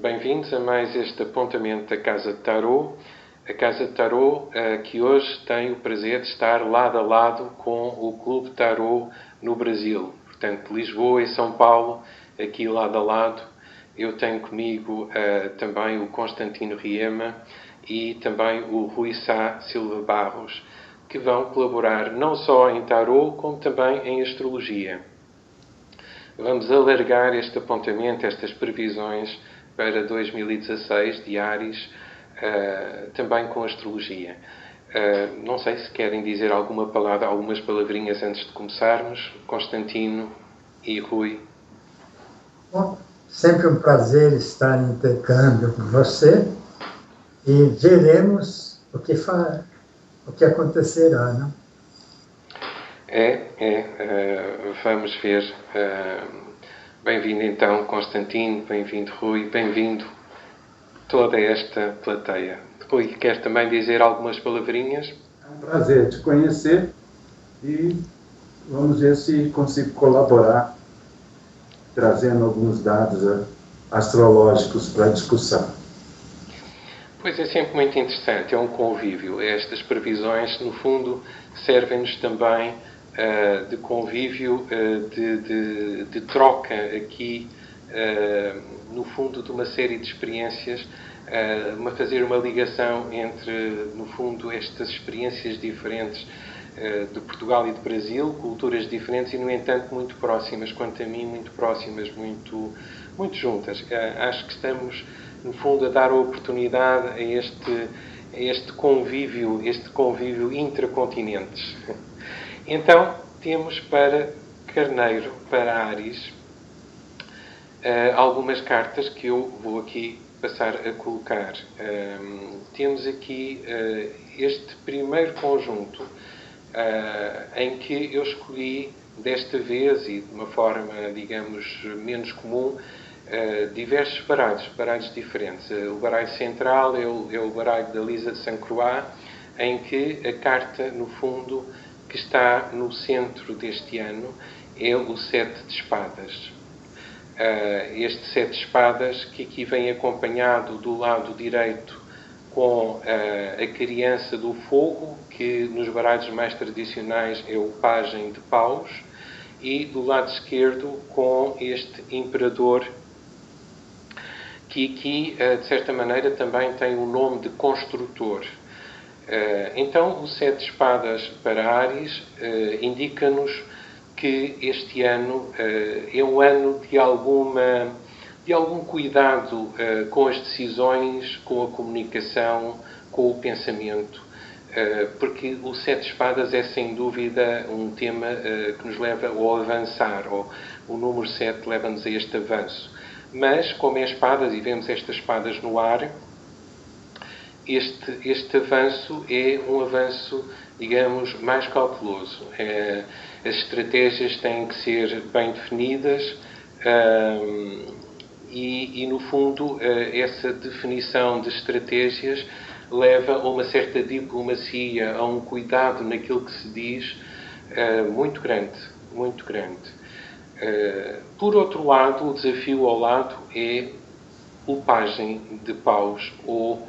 Bem-vindos a mais este apontamento da Casa de Tarot. A Casa de Tarot, que hoje tem o prazer de estar lado a lado com o Clube Tarot no Brasil. Portanto, Lisboa e São Paulo, aqui lado a lado. Eu tenho comigo também o Constantino Riema e também o Rui Sá Silva Barros, que vão colaborar não só em Tarot, como também em Astrologia. Vamos alargar este apontamento, estas previsões para 2016 de Áries, também com Astrologia. Não sei se querem dizer alguma palavra, algumas palavrinhas antes de começarmos, Constantino e Rui. Bom, sempre um prazer estar em intercâmbio com você e veremos o que acontecerá, não? Vamos ver. Bem-vindo então, Constantino, bem-vindo, Rui, bem-vindo toda esta plateia. Rui, quer também dizer algumas palavrinhas? É um prazer te conhecer e vamos ver se consigo colaborar trazendo alguns dados astrológicos para a discussão. Pois é sempre muito interessante, é um convívio. Estas previsões, no fundo, servem-nos também de convívio, de troca aqui, no fundo, de uma série de experiências, fazer uma ligação entre, no fundo, estas experiências diferentes de Portugal e de Brasil, culturas diferentes e, no entanto, muito próximas, quanto a mim, muito próximas, muito juntas. Acho que estamos, no fundo, a dar a oportunidade a este convívio intracontinentes. Então, temos para Carneiro, para Áries, algumas cartas que eu vou aqui passar a colocar. Temos aqui este primeiro conjunto, em que eu escolhi, desta vez, e de uma forma, digamos, menos comum, diversos baralhos diferentes. O baralho central é o baralho da Lisa de Saint Croix, em que a carta, no fundo, que está no centro deste ano é o 7 de espadas. Este 7 de espadas, que aqui vem acompanhado do lado direito com a criança do fogo, que nos baralhos mais tradicionais é o pajem de paus, e do lado esquerdo com este imperador, que aqui, de certa maneira, também tem o nome de construtor. Então, o 7 de espadas para Áries indica-nos que este ano é um ano de algum cuidado com as decisões, com a comunicação, com o pensamento, porque o 7 de espadas é, sem dúvida, um tema que nos leva ao avançar, ou o número 7 leva-nos a este avanço. Mas, como é espadas, e vemos estas espadas no ar, este avanço é um avanço, digamos, mais cauteloso. As estratégias têm que ser bem definidas e, no fundo, essa definição de estratégias leva a uma certa diplomacia, a um cuidado naquilo que se diz muito grande, muito grande. Por outro lado, o desafio ao lado é o pajem de paus ou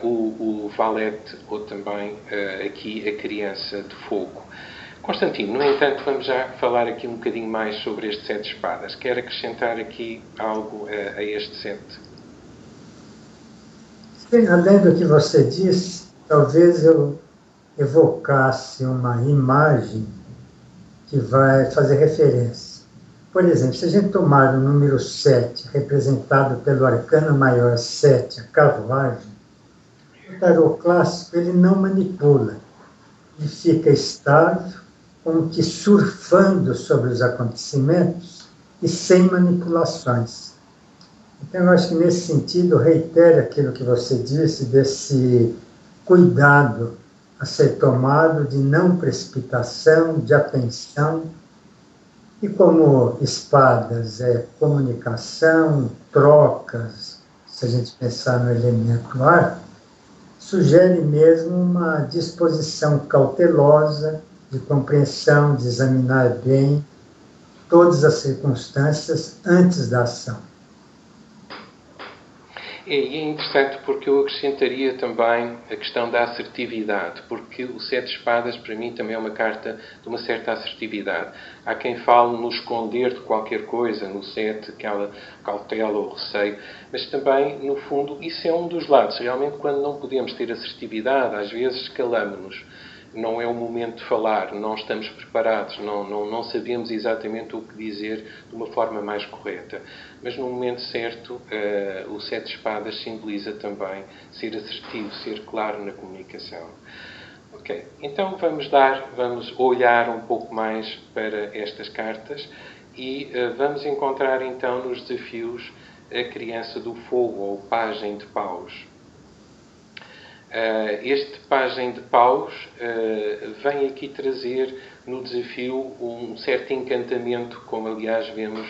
o valete, ou também aqui a criança de fogo. Constantino, no entanto, vamos já falar aqui um bocadinho mais sobre este 7 de espadas. Quer acrescentar aqui algo a este 7? Sim, além do que você disse, talvez eu evocasse uma imagem que vai fazer referência. Por exemplo, se a gente tomar o número 7, representado pelo arcano maior 7, a carruagem, o tarot clássico ele não manipula, ele fica estável, como que surfando sobre os acontecimentos e sem manipulações. Então, eu acho que nesse sentido reitero aquilo que você disse, desse cuidado a ser tomado de não precipitação, de atenção. E como espadas é comunicação, trocas, se a gente pensar no elemento ar, sugere mesmo uma disposição cautelosa, de compreensão, de examinar bem todas as circunstâncias antes da ação. E é interessante porque eu acrescentaria também a questão da assertividade, porque o 7 de espadas para mim também é uma carta de uma certa assertividade. Há quem fale no esconder de qualquer coisa, no 7, aquela cautela ou receio, mas também, no fundo, isso é um dos lados. Realmente, quando não podemos ter assertividade, às vezes calamos-nos. Não é o momento de falar, não estamos preparados, não sabemos exatamente o que dizer de uma forma mais correta. Mas no momento certo, o 7 de espadas simboliza também ser assertivo, ser claro na comunicação. Ok, então vamos olhar um pouco mais para estas cartas e vamos encontrar então nos desafios a criança do fogo, ou pajem de paus. Este pajem de paus vem aqui trazer no desafio um certo encantamento, como aliás vemos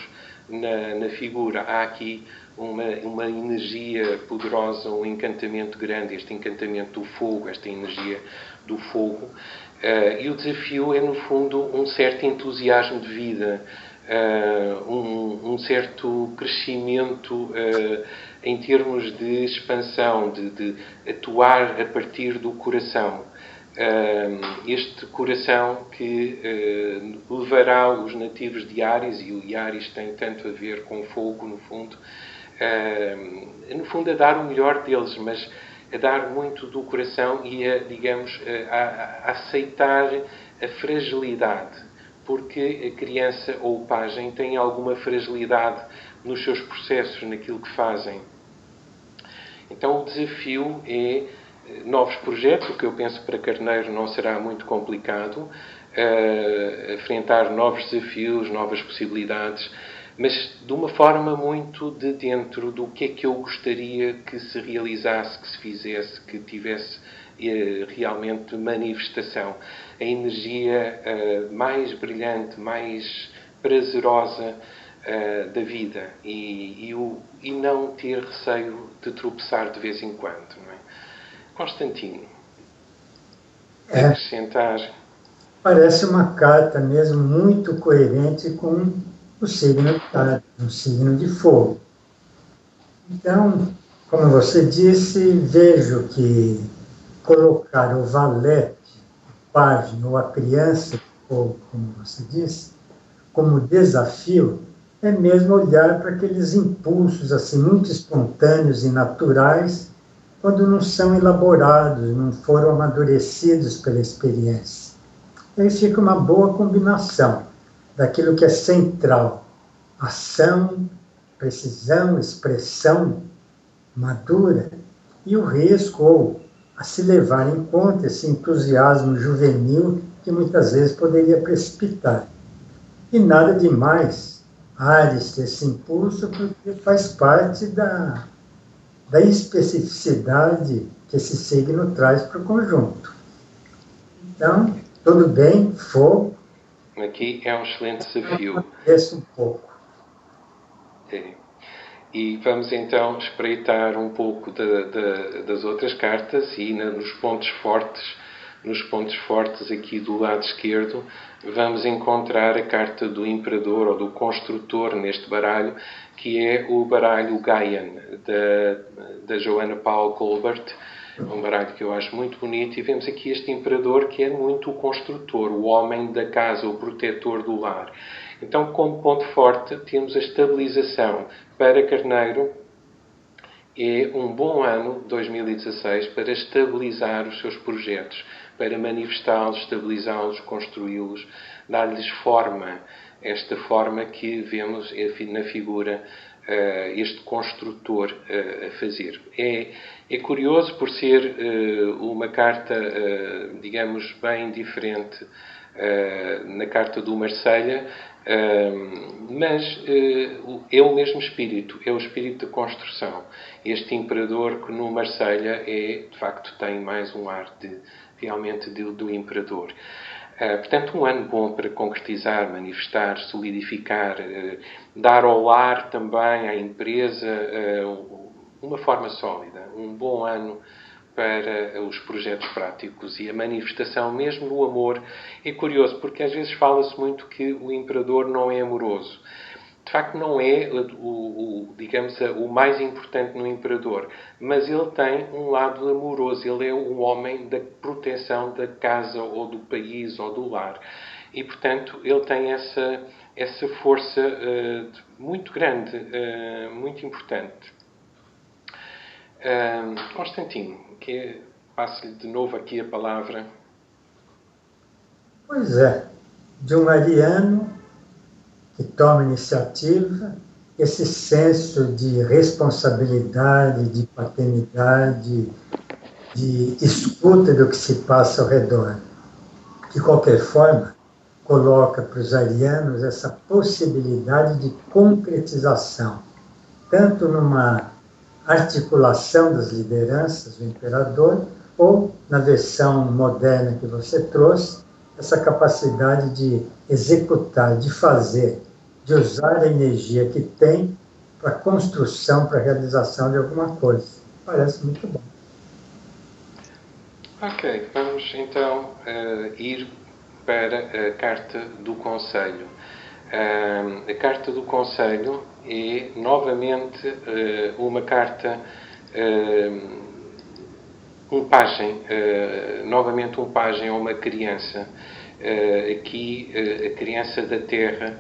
na figura. Há aqui uma energia poderosa, um encantamento grande, este encantamento do fogo, esta energia do fogo. E o desafio é, no fundo, um certo entusiasmo de vida, um certo crescimento em termos de expansão, de atuar a partir do coração. Este coração que levará os nativos de Áries, e o Áries tem tanto a ver com fogo, no fundo, a dar o melhor deles, mas a dar muito do coração e a aceitar a fragilidade, porque a criança ou o pajem tem alguma fragilidade nos seus processos, naquilo que fazem. Então o desafio é novos projetos, o que eu penso para Carneiro não será muito complicado, enfrentar novos desafios, novas possibilidades, mas de uma forma muito de dentro do que é que eu gostaria que se realizasse, que se fizesse, que tivesse realmente manifestação. A energia mais brilhante, mais prazerosa da vida e não ter receio de tropeçar de vez em quando. Não é? Constantino, acrescentar. Parece uma carta mesmo muito coerente com o signo de Áries, um signo de fogo. Então, como você disse, vejo que colocar o valete, o pajem ou a criança, ou como você disse, como desafio, é mesmo olhar para aqueles impulsos assim muito espontâneos e naturais, quando não são elaborados, não foram amadurecidos pela experiência. Aí fica uma boa combinação daquilo que é central, ação, precisão, expressão madura, e o risco, ou a se levar em conta esse entusiasmo juvenil que muitas vezes poderia precipitar. E nada demais Áries ter esse impulso, porque faz parte da especificidade que esse signo traz para o conjunto. Então, tudo bem, fogo. Aqui é um excelente desafio. Desce um pouco. E vamos então espreitar um pouco das outras cartas e nos pontos fortes aqui do lado esquerdo vamos encontrar a carta do Imperador ou do Construtor neste baralho, que é o baralho Gaian da Johanna Paul Colbert, um baralho que eu acho muito bonito, e vemos aqui este Imperador que é muito o construtor, o homem da casa, o protetor do lar. Então, como ponto forte, temos a estabilização. Para Carneiro, é um bom ano, 2016, para estabilizar os seus projetos, para manifestá-los, estabilizá-los, construí-los, dar-lhes forma, esta forma que vemos na figura este construtor a fazer. É curioso por ser uma carta, digamos, bem diferente na carta do Marselha, mas é o mesmo espírito, é o espírito de construção. Este imperador que no Marselha de facto tem mais um ar realmente do imperador. Portanto, um ano bom para concretizar, manifestar, solidificar, dar ao lar também, à empresa, uma forma sólida. Um bom ano para os projetos práticos e a manifestação mesmo no amor. É curioso, porque às vezes fala-se muito que o imperador não é amoroso. De facto não é digamos, o mais importante no imperador, mas ele tem um lado amoroso, ele é um homem da proteção da casa ou do país ou do lar. E, portanto, ele tem essa força muito grande, muito importante. Constantino, passo-lhe de novo aqui a palavra. Pois é, de um ariano que toma iniciativa, esse senso de responsabilidade, de paternidade, de escuta do que se passa ao redor. De qualquer forma, coloca para os arianos essa possibilidade de concretização, tanto numa articulação das lideranças do imperador, ou, na versão moderna que você trouxe, essa capacidade de executar, de fazer, de usar a energia que tem para a construção, para a realização de alguma coisa. Parece muito bom. Ok, vamos então ir para a Carta do Conselho. A Carta do Conselho é novamente uma carta, novamente um pajem a uma criança, aqui a criança da terra,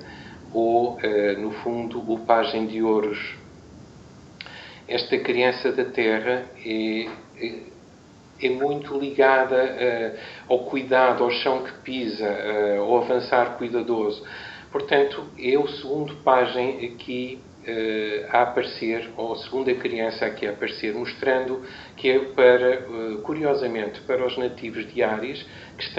ou no fundo o pajem de ouros. Esta criança da terra é muito ligada ao cuidado, ao chão que pisa, ao avançar cuidadoso. Portanto, é o segundo pajem aqui a aparecer, ou a segunda criança aqui a aparecer, mostrando que é curiosamente, para os nativos de Áries, que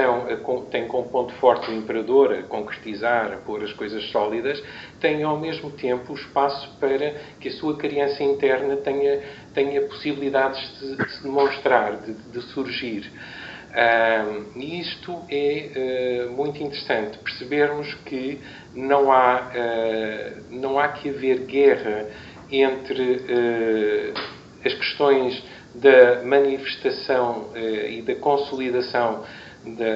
têm como ponto forte o imperador a concretizar, a pôr as coisas sólidas, têm ao mesmo tempo o espaço para que a sua criança interna tenha possibilidades de se demonstrar, de surgir. E isto é muito interessante, percebermos que não há que haver guerra entre as questões da manifestação e da consolidação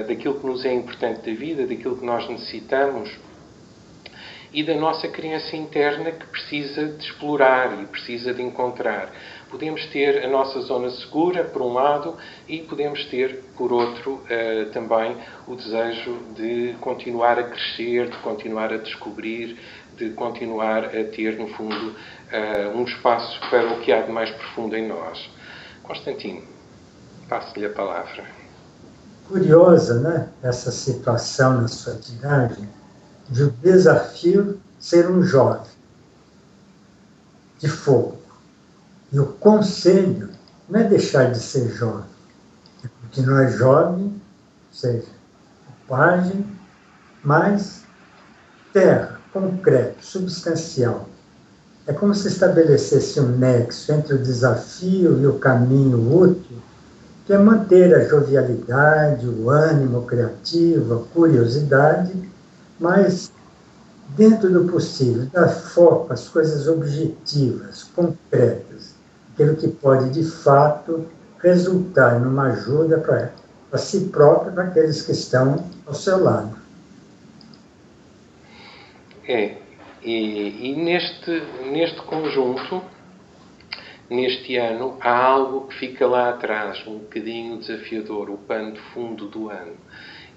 daquilo que nos é importante da vida, daquilo que nós necessitamos, e da nossa criança interna que precisa de explorar e precisa de encontrar. Podemos ter a nossa zona segura, por um lado, e podemos ter, por outro, também o desejo de continuar a crescer, de continuar a descobrir, de continuar a ter, no fundo, um espaço para o que há de mais profundo em nós. Constantino, passo-lhe a palavra. Curiosa, né? Essa situação na sua tiragem, de o desafio ser um jovem de fogo. E o conselho não é deixar de ser jovem, é continuar jovem, ou seja, pajem, mas terra, concreto, substancial. É como se estabelecesse um nexo entre o desafio e o caminho útil, que é manter a jovialidade, o ânimo criativo, a curiosidade, mas dentro do possível, dar foco às coisas objetivas, concretas, aquilo que pode, de fato, resultar numa ajuda para si próprio e para aqueles que estão ao seu lado. E neste conjunto, neste ano, há algo que fica lá atrás, um bocadinho desafiador, o pano de fundo do ano.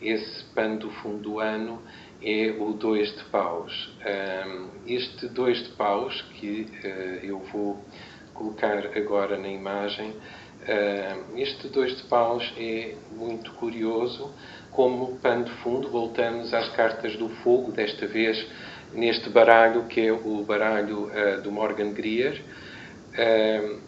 Esse pano do fundo do ano é o 2 de paus. Este 2 de paus, que eu vou colocar agora na imagem, este 2 de paus é muito curioso como pano de fundo. Voltamos às cartas do fogo, desta vez neste baralho, que é o baralho do Morgan Greer,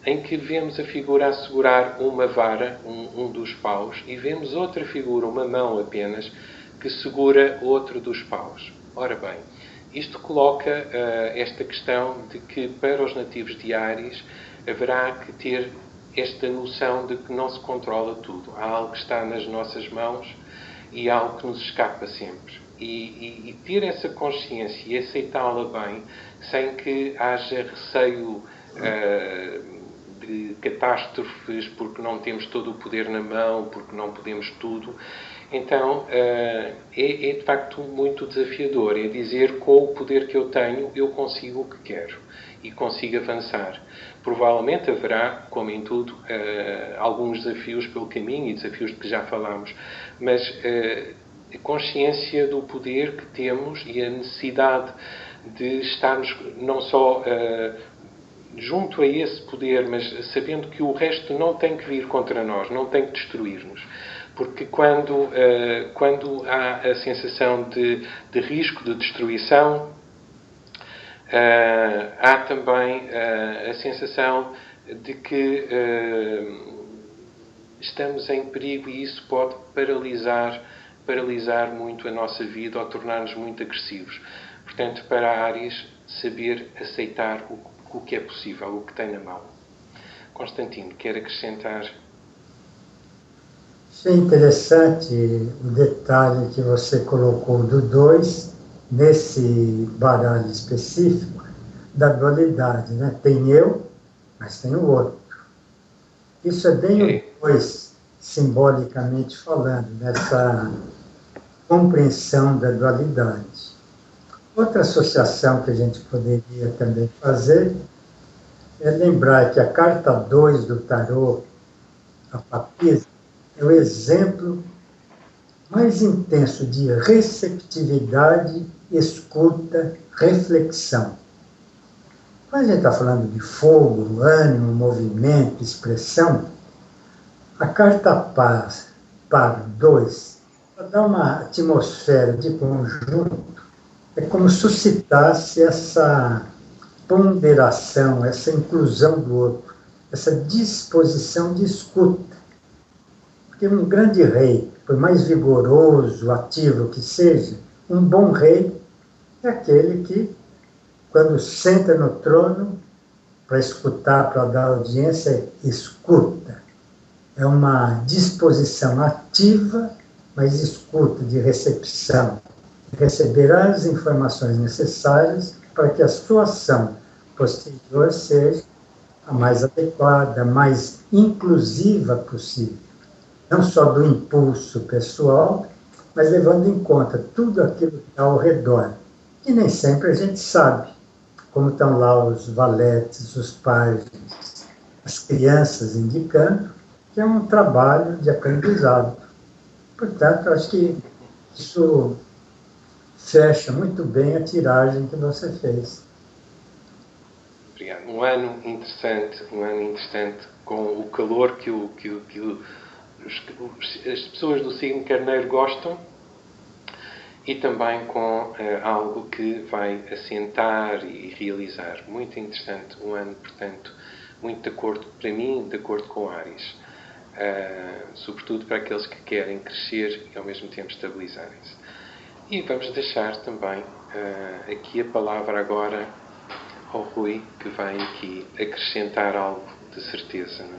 em que vemos a figura a segurar uma vara, um dos paus, e vemos outra figura, uma mão apenas, que segura outro dos paus. Ora bem, isto coloca esta questão de que para os nativos de Áries haverá que ter esta noção de que não se controla tudo. Há algo que está nas nossas mãos e há algo que nos escapa sempre. E ter essa consciência e aceitá-la bem, sem que haja receio de catástrofes, porque não temos todo o poder na mão, porque não podemos tudo, Então, é de facto muito desafiador. É dizer, com o poder que eu tenho, eu consigo o que quero e consigo avançar. Provavelmente haverá, como em tudo, alguns desafios pelo caminho e desafios de que já falámos, mas a consciência do poder que temos e a necessidade de estarmos não só junto a esse poder, mas sabendo que o resto não tem que vir contra nós, não tem que destruir-nos. Porque quando há a sensação de risco, de destruição, há também a sensação de que estamos em perigo e isso pode paralisar muito a nossa vida ou tornar-nos muito agressivos. Portanto, para a Áries, saber aceitar o que é possível, o que tem na mão. Constantino, quer acrescentar? Achei interessante o detalhe que você colocou do 2, nesse baralho específico, da dualidade, né? Tem eu, mas tem o outro. Isso é bem o 2, simbolicamente falando, nessa compreensão da dualidade. Outra associação que a gente poderia também fazer é lembrar que a carta 2 do tarô, a papisa, é o exemplo mais intenso de receptividade, escuta, reflexão. Quando a gente está falando de fogo, ânimo, movimento, expressão, a carta paz, par 2, dá uma atmosfera de conjunto, é como suscitasse essa ponderação, essa inclusão do outro, essa disposição de escuta. Porque um grande rei, por mais vigoroso, ativo que seja, um bom rei é aquele que, quando senta no trono, para escutar, para dar audiência, escuta. É uma disposição ativa, mas escuta, de recepção. Receber as informações necessárias para que a sua ação posterior seja a mais adequada, a mais inclusiva possível. Não só do impulso pessoal, mas levando em conta tudo aquilo que está ao redor. E nem sempre a gente sabe como estão lá os valetes, os pais, as crianças, indicando que é um trabalho de aprendizado. Portanto, acho que isso fecha muito bem a tiragem que você fez. Obrigado. Um ano interessante, com o calor que as pessoas do signo Carneiro gostam e também com algo que vai assentar e realizar. Muito interessante, um ano, portanto, muito de acordo, para mim, de acordo com Áries. Sobretudo para aqueles que querem crescer e ao mesmo tempo estabilizarem-se. E vamos deixar também aqui a palavra agora ao Rui, que vai aqui acrescentar algo de certeza. Não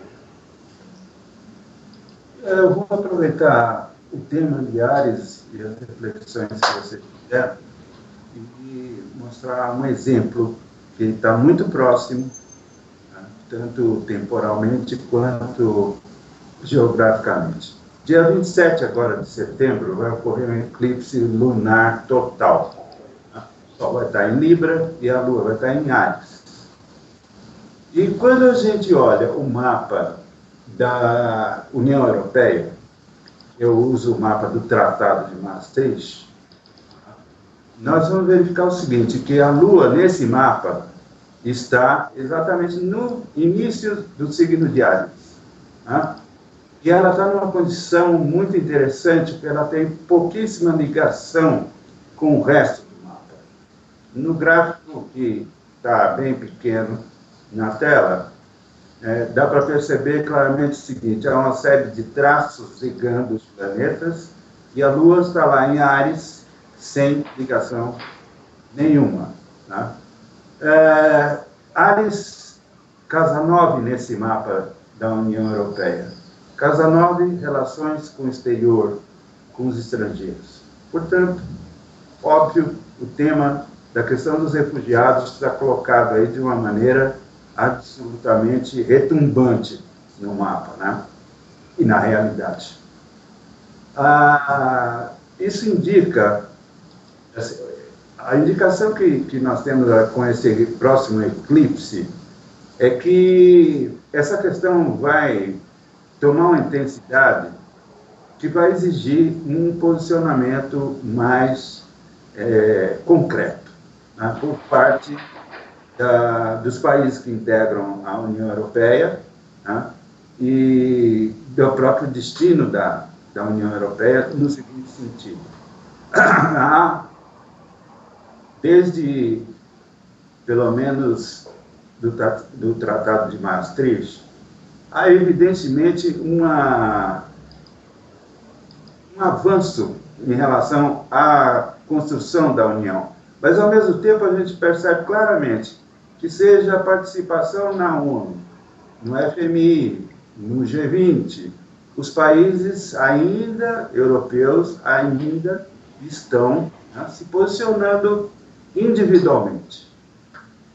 é? Eu vou aproveitar o tema de Áries e as reflexões que você fizer e mostrar um exemplo que está muito próximo, né, tanto temporalmente quanto geograficamente. Dia 27 agora de setembro vai ocorrer um eclipse lunar total. O Sol vai estar em Libra e a Lua vai estar em Áries. E quando a gente olha o mapa da União Europeia, eu uso o mapa do Tratado de Maastricht, nós vamos verificar o seguinte, que a Lua, nesse mapa, está exatamente no início do signo de Áries. E ela está numa condição muito interessante, porque ela tem pouquíssima ligação com o resto do mapa. No gráfico, que está bem pequeno na tela, dá para perceber claramente o seguinte, há uma série de traços ligando os planetas, e a Lua está lá em Áries, sem ligação nenhuma. Né? Áries, casa 9 nesse mapa da União Europeia. Casa 9, relações com o exterior, com os estrangeiros. Portanto, óbvio, o tema da questão dos refugiados está colocado aí de uma maneira absolutamente retumbante no mapa, né? E na realidade. Isso indica, a indicação que nós temos com esse próximo eclipse é que essa questão vai tomar uma intensidade que vai exigir um posicionamento mais concreto, né, por parte dos países que integram a União Europeia, né, e do próprio destino da União Europeia, no seguinte sentido. Desde, pelo menos, do Tratado de Maastricht, há evidentemente um avanço em relação à construção da União. Mas, ao mesmo tempo, a gente percebe claramente que seja a participação na ONU, no FMI, no G20, os países ainda europeus ainda estão, né, se posicionando individualmente.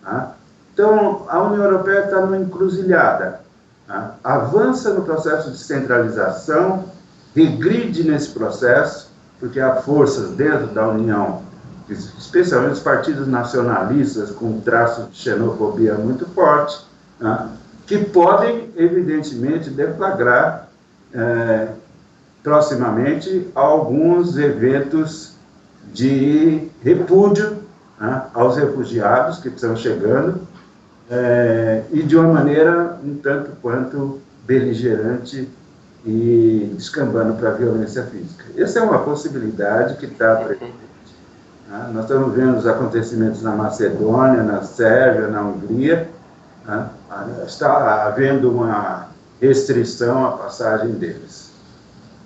Né? Então, a União Europeia está numa encruzilhada. Né? Avança no processo de centralização, regride nesse processo, porque há forças dentro da União, especialmente os partidos nacionalistas, com traços de xenofobia muito forte, né, que podem, evidentemente, deflagrar proximamente alguns eventos de repúdio, né, aos refugiados que estão chegando, e de uma maneira um tanto quanto beligerante e descambando para a violência física. Essa é uma possibilidade que está presente. Né? Nós estamos vendo os acontecimentos na Macedônia, na Sérvia, na Hungria. Né? Está havendo uma restrição à passagem deles.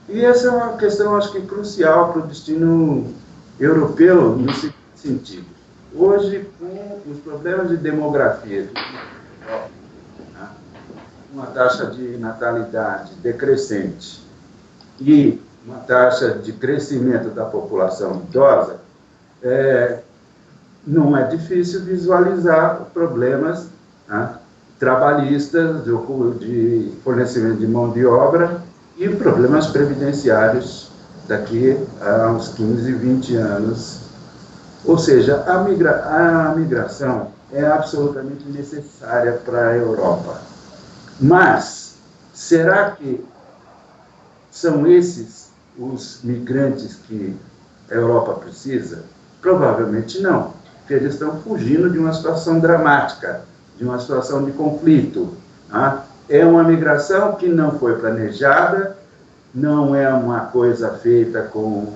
E essa é uma questão, acho que, crucial para o destino europeu, no seguinte sentido. Hoje, com os problemas de demografia, uma taxa de natalidade decrescente e uma taxa de crescimento da população idosa, não é difícil visualizar problemas, né, trabalhistas, de fornecimento de mão de obra e problemas previdenciários daqui a uns 15, 20 anos. Ou seja, a migração é absolutamente necessária para a Europa. Mas, será que são esses os migrantes que a Europa precisa? Provavelmente não, porque eles estão fugindo de uma situação dramática, de uma situação de conflito. Né? É uma migração que não foi planejada, não é uma coisa feita com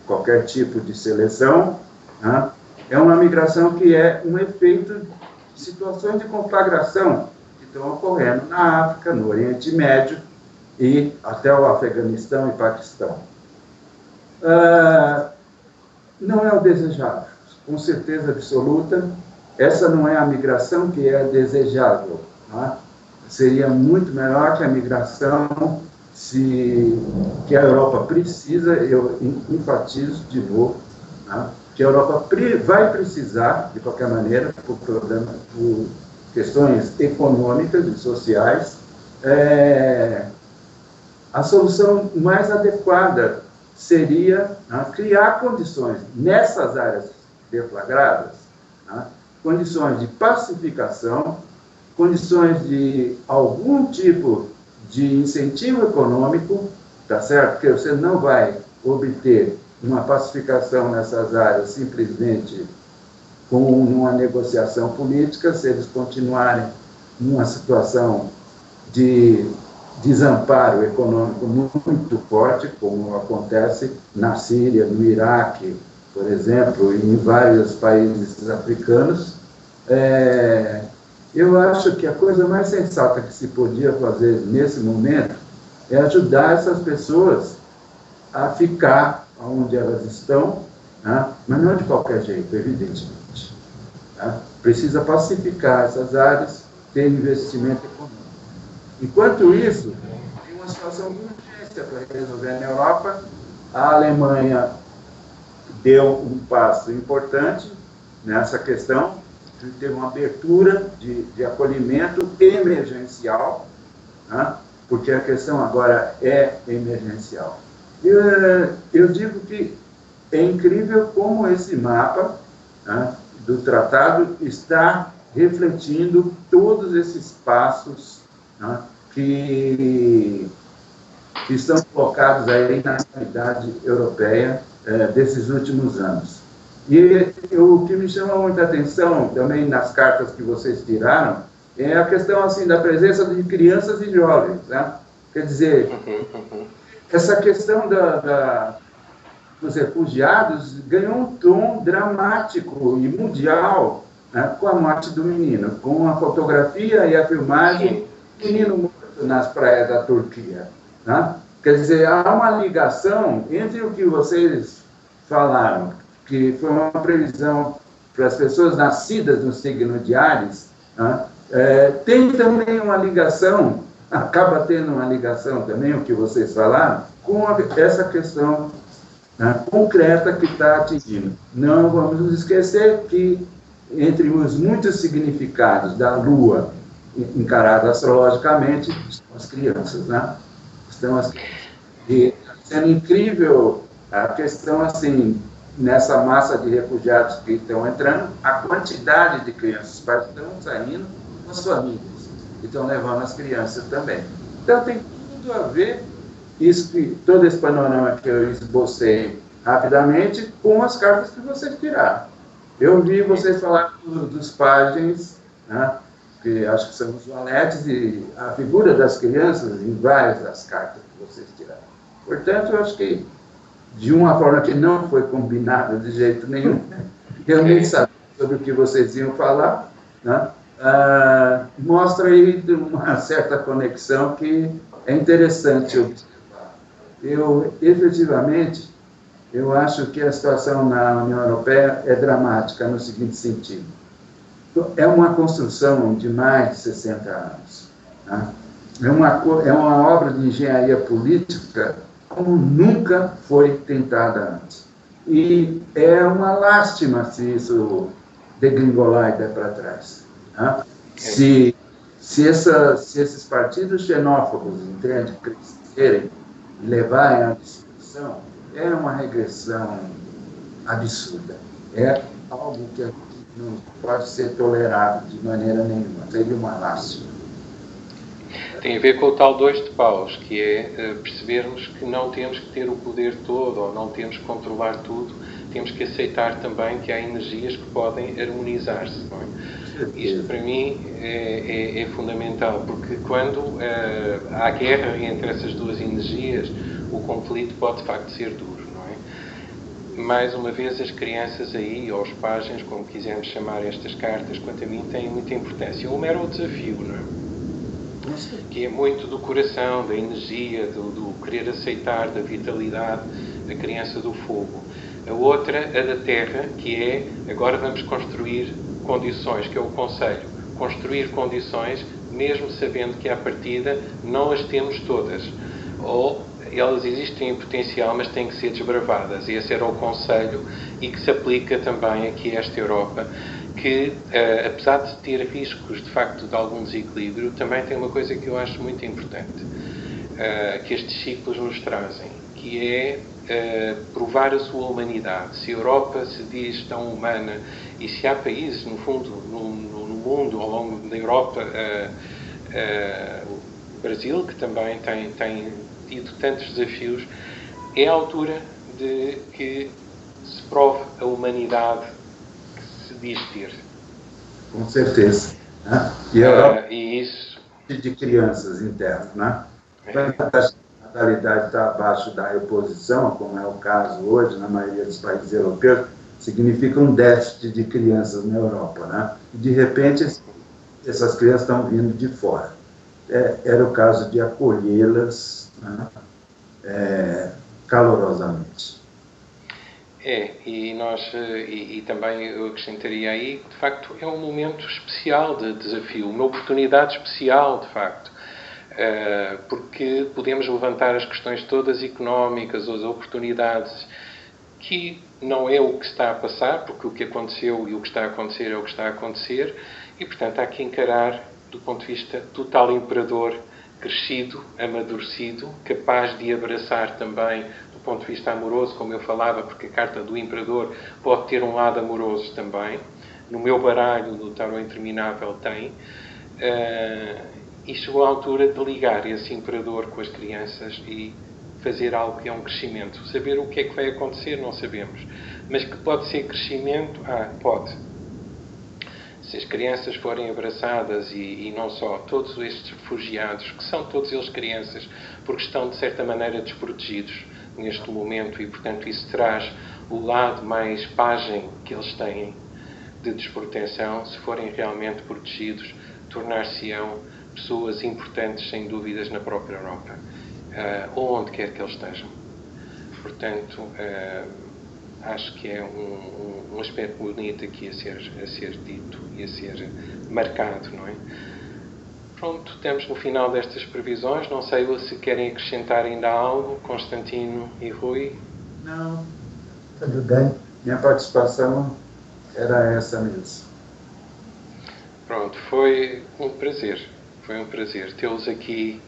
qualquer tipo de seleção, né? É uma migração que é um efeito de situações de conflagração que estão ocorrendo na África, no Oriente Médio e até o Afeganistão e Paquistão. Não é o desejável, com certeza absoluta. Essa não é a migração que é desejável. Né? Seria muito melhor que a migração que a Europa precisa, eu enfatizo de novo, né? Que a Europa vai precisar, de qualquer maneira, por questões econômicas e sociais. A solução mais adequada seria, né, criar condições nessas áreas deflagradas, né, condições de pacificação, condições de algum tipo de incentivo econômico, tá certo? Porque você não vai obter uma pacificação nessas áreas simplesmente com uma negociação política, se eles continuarem numa situação de desamparo econômico muito forte, como acontece na Síria, no Iraque, por exemplo, e em vários países africanos. Eu acho que a coisa mais sensata que se podia fazer nesse momento é ajudar essas pessoas a ficar onde elas estão, né? Mas não de qualquer jeito, evidentemente. Tá? Precisa pacificar essas áreas, ter investimento econômico. Enquanto isso, tem uma situação de urgência para resolver na Europa. A Alemanha deu um passo importante nessa questão, teve uma abertura de acolhimento emergencial, né? Porque a questão agora é emergencial. Eu digo que é incrível como esse mapa, né, do tratado está refletindo todos esses passos, né, que estão colocados aí na realidade europeia desses últimos anos. E o que me chama muita atenção também nas cartas que vocês tiraram é a questão assim da presença de crianças e jovens, né? Quer dizer, essa questão dos refugiados ganhou um tom dramático e mundial, né, com a morte do menino, com a fotografia e a filmagem do menino morto nas praias da Turquia. Né? Quer dizer, há uma ligação entre o que vocês falaram, que foi uma previsão para as pessoas nascidas no signo de Áries, né? Tem também uma ligação, acaba tendo uma ligação também, o que vocês falaram, com essa questão, né, concreta que está atingindo. Não vamos nos esquecer que, entre os muitos significados da Lua, encarada astrologicamente, estão as crianças, né? Estão as crianças. E sendo incrível a questão, assim, nessa massa de refugiados que estão entrando, a quantidade de crianças, os pais estão saindo com as famílias, e estão levando as crianças também. Então, tem tudo a ver, isso que, todo esse panorama que eu esbocei rapidamente, com as cartas que vocês tiraram. Eu vi vocês falar dos pajens, né, que acho que são os valetes, e a figura das crianças em várias das cartas que vocês tiraram. Portanto, eu acho que, de uma forma que não foi combinada de jeito nenhum, eu nem sabia sobre o que vocês iam falar, né? Mostra aí uma certa conexão que é interessante observar. Efetivamente, eu acho que a situação na União Europeia é dramática no seguinte sentido. É uma construção de mais de 60 anos. Né? É uma obra de engenharia política como nunca foi tentada antes. E é uma lástima se isso degringolar e der para trás. Né? Se esses partidos xenófobos, entende, crescerem e levarem à destruição, é uma regressão absurda. É algo que não pode ser tolerado de maneira nenhuma. Seria uma lástima. Tem a ver com o tal dois de paus, que é percebermos que não temos que ter o poder todo, ou não temos que controlar tudo, temos que aceitar também que há energias que podem harmonizar-se. Não é? Isto, para mim, é fundamental, porque quando há guerra entre essas duas energias, o conflito pode, de facto, ser duro. Não é? Mais uma vez, as crianças aí, ou os pajens, como quisermos chamar estas cartas, quanto a mim, têm muita importância. Uma era o desafio, não é? Que é muito do coração, da energia, do querer aceitar, da vitalidade, da criança do fogo. A outra, a da terra, que é, agora vamos construir condições, que é o conselho. Construir condições, mesmo sabendo que à partida não as temos todas. Ou elas existem em potencial, mas têm que ser desbravadas. E esse era o conselho, e que se aplica também aqui a esta Europa, que, apesar de ter riscos, de facto, de algum desequilíbrio, também tem uma coisa que eu acho muito importante, que estes ciclos nos trazem, que é provar a sua humanidade. Se a Europa se diz tão humana, e se há países, no fundo, no mundo, ao longo da Europa, o Brasil, que também tem tido tantos desafios, é a altura de que se prove a humanidade diz ter. Com certeza. Né? E a Europa de crianças internas, né? A natalidade está abaixo da reposição, como é o caso hoje na maioria dos países europeus, significa um déficit de crianças na Europa, né? E de repente essas crianças estão vindo de fora. Era o caso de acolhê-las, né? Calorosamente. E também eu acrescentaria aí que, de facto, é um momento especial de desafio, uma oportunidade especial, de facto, porque podemos levantar as questões todas económicas, as oportunidades, que não é o que está a passar, porque o que aconteceu e o que está a acontecer é o que está a acontecer, e, portanto, há que encarar do ponto de vista do tal imperador crescido, amadurecido, capaz de abraçar também, do do ponto de vista amoroso, como eu falava, porque a carta do Imperador pode ter um lado amoroso também. No meu baralho, do Tarot Interminável, tem. E chegou a altura de ligar esse Imperador com as crianças e fazer algo que é um crescimento. Saber o que é que vai acontecer, não sabemos. Mas que pode ser crescimento? Pode. Se as crianças forem abraçadas e não só, todos estes refugiados, que são todos eles crianças, porque estão de certa maneira desprotegidos neste momento e, portanto, isso traz o lado mais pajem que eles têm de desproteção. Se forem realmente protegidos, tornar-se-ão pessoas importantes, sem dúvidas, na própria Europa, ou onde quer que eles estejam. Portanto, acho que é um aspecto bonito aqui a ser dito e a ser marcado, não é? Pronto, estamos no final destas previsões. Não sei se querem acrescentar ainda algo, Constantino e Rui. Não. Tudo bem. Minha participação era essa mesmo. Pronto, foi um prazer. Foi um prazer tê-los aqui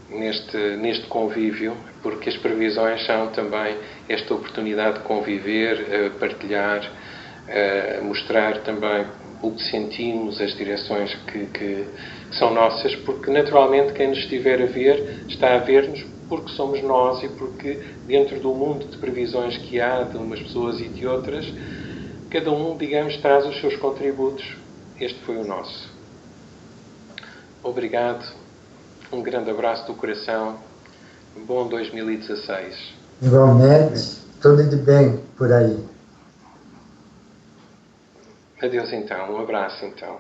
neste convívio, porque as previsões são também esta oportunidade de conviver, partilhar, mostrar também o que sentimos, as direções que são nossas, porque naturalmente quem nos estiver a ver está a ver-nos porque somos nós e porque dentro do mundo de previsões que há de umas pessoas e de outras, cada um, digamos, traz os seus contributos. Este foi o nosso. Obrigado. Um grande abraço do coração. Bom 2016. Igualmente, tudo de bem por aí. Adeus então. Um abraço então.